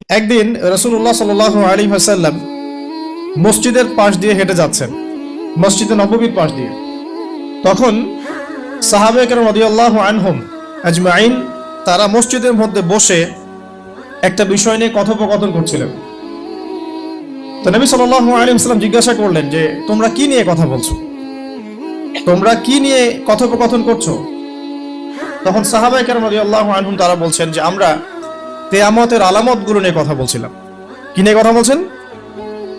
একদিন রাসূলুল্লাহ সাল্লাল্লাহু আলাইহি ওয়াসাল্লাম মসজিদের পাশ দিয়ে হেঁটে যাচ্ছেন, মসজিদে নববীর পাশ দিয়ে। তখন সাহাবায়ে কেরাম রাদিয়াল্লাহু আনহুম আজমাইন তারা মসজিদের মধ্যে বসে একটা বিষয় নিয়ে কথোপকথন করছিলেন। তো নবী সাল্লাল্লাহু আলাইহি ওয়াসাল্লাম জিজ্ঞাসা করলেন যে তোমরা কি নিয়ে কথা বলছো, তোমরা কি নিয়ে কথোপকথন করছো? তখন সাহাবায়ে কেরাম রাদিয়াল্লাহু আনহুম তারা বলছেন যে আমরা কিয়ামতের আলামতগুলো নিয়ে কথা বলছিলাম। কি নিয়ে কথা বলছেন?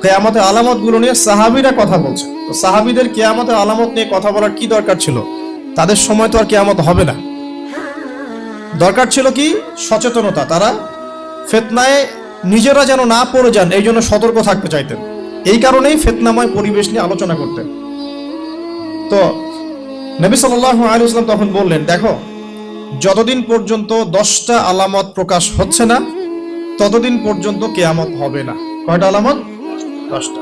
কিয়ামতের আলামতগুলো নিয়ে সাহাবীরা কথা বলছে। তো সাহাবীদের কিয়ামতের আলামত নিয়ে কথা বলার কি দরকার ছিল? তাদের সময় তো আর কিয়ামত হবে না। দরকার ছিল কি? সচেতনতা। তারা ফিতনায় নিজেরা যেন না পড়ে যান এই জন্য সতর্ক থাকতে চাইতেন। এই কারণেই ফিতনাময় পরিবেশ নিয়ে আলোচনা করতেন। তো নবী সাল্লাল্লাহু আলাইহি ওয়াসাল্লাম তখন বললেন, দেখো, যতদিন পর্যন্ত 10টা আলামত প্রকাশ হচ্ছে না ততদিন পর্যন্ত কিয়ামত হবে না। কয়টা আলামত? 10টা।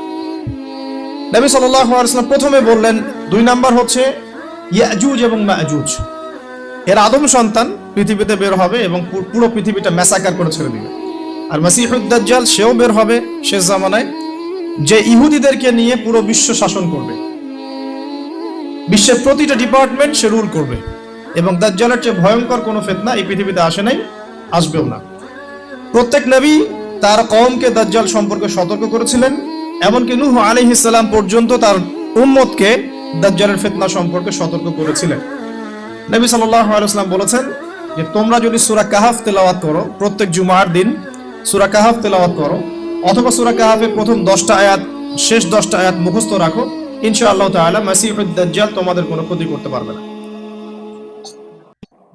নবী সাল্লাল্লাহু আলাইহি ওয়াসাল্লাম প্রথমে বললেন 2 নাম্বার হচ্ছে ইয়াজুজ এবং মাজুজ। এর আদম সন্তান পৃথিবীতে বের হবে এবং পুরো পৃথিবীটা ম্যাসাকার করে ছেড়ে দিবে। আর মাসিহুদ দাজ্জাল সেও বের হবে শেষ জামানায়, যে ইহুদিদেরকে নিয়ে পুরো বিশ্ব শাসন করবে, বিশ্বের প্রতিটা ডিপার্টমেন্ট সে রুল করবে। এবং দাজ্জালের চেয়ে ভয়ঙ্কর কোনো ফিতনা এই পৃথিবীতে আসে নাই, আসবেও না। প্রত্যেক নবী তার কওমকে দাজ্জাল সম্পর্কে সতর্ক করেছিলেন, এমনকি নূহ আলাইহিস সালাম পর্যন্ত তার উম্মতকে দাজ্জালের ফিতনা সম্পর্কে সতর্ক করেছিলেন। নবী সাল্লাল্লাহু আলাইহি ওয়াসাল্লাম বলেছেন যে তোমরা যদি সূরা কাহাফ তেলাওয়াত করো, প্রত্যেক জুমার দিন সূরা কাহাফ তেলাওয়াত করো, অথবা সূরা কাহাফের প্রথম 10টা আয়াত শেষ 10টা আয়াত মুখস্থ রাখো, ইনশাআল্লাহ তাআলা মাসিহুদ দাজ্জাল তোমাদের কোনো ক্ষতি করতে পারবে না।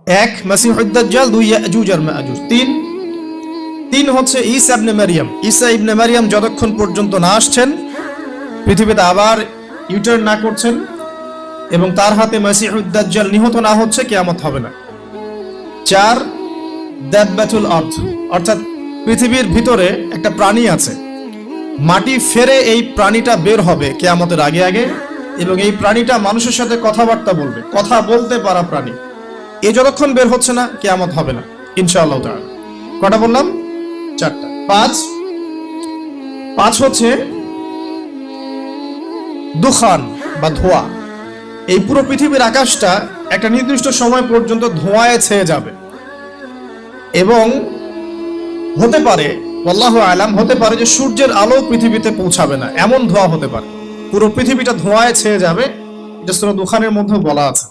1 মাসিহুদ দাজ্জাল, 2 ইয়াজুজ আর মাজুজ, 3 হচ্ছে ঈসা ইবনে মারইয়াম। ঈসা ইবনে মারইয়াম যতক্ষণ পর্যন্ত না আসছেন, পৃথিবীতে আবার ইউটার্ন না করছেন এবং তার হাতে মাসিহুদ দাজ্জাল নিহত না হচ্ছে, কিয়ামত হবে না। 4 দাব্বাতুল আরদ, অর্থাৎ পৃথিবীর ভিতরে একটা প্রাণী আছে, মাটি ফেরে এই প্রাণীটা বের হবে কিয়ামতের আগে আগে, এবং এই প্রাণীটা মানুষের সাথে কথাবার্তা বলবে, কথা বলতে পারা প্রাণী। এ যতক্ষণ বের হচ্ছে না কিয়ামত হবে না ইনশাআল্লাহ তাআলা। কটা বললাম? 4টা। 5 হচ্ছে দুখান বা ধোঁয়া। এই পুরো পৃথিবীর আকাশটা একটা নির্দিষ্ট সময় পর্যন্ত ধোঁয়ায় ছেয়ে যাবে এবং হতে পারে, আল্লাহু আলাম, হতে পারে যে সূর্যের আলো পৃথিবীতে পৌঁছাবে না, এমন ধোঁয়া হতে পারে। পুরো পৃথিবীটা ধোঁয়ায় ছেয়ে যাবে, এটা সূরা দুখানের মধ্যে বলা আছে।